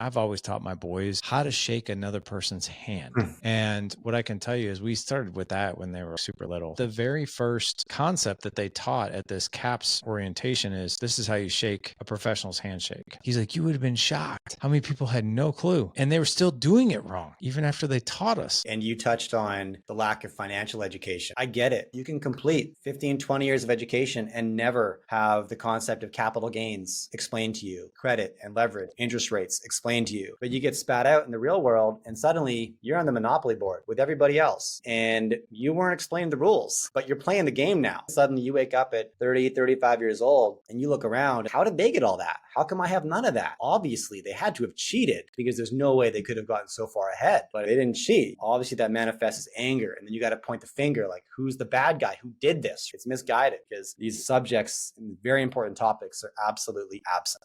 I've always taught my boys how to shake another person's hand. And what I can tell you is we started with that when they were super little. The very first concept that they taught at this CAPS orientation is this is how you shake a professional's handshake. He's like, you would have been shocked how many people had no clue and they were still doing it wrong, even after they taught us. And you touched on the lack of financial education. I get it. You can complete 15, 20 years of education and never have the concept of capital gains explained to you, credit and leverage, interest rates explained to you. But you get spat out in the real world and suddenly you're on the monopoly board with everybody else and you weren't explained the rules, but you're playing the game now. Suddenly you wake up at 30, 35 years old and you look around, how did they get all that? How come I have none of that? Obviously they had to have cheated because there's no way they could have gotten so far ahead, but they didn't cheat. Obviously that manifests as anger. And then you got to point the finger like, who's the bad guy? Who did this? It's misguided because these subjects and very important topics are absolutely absent.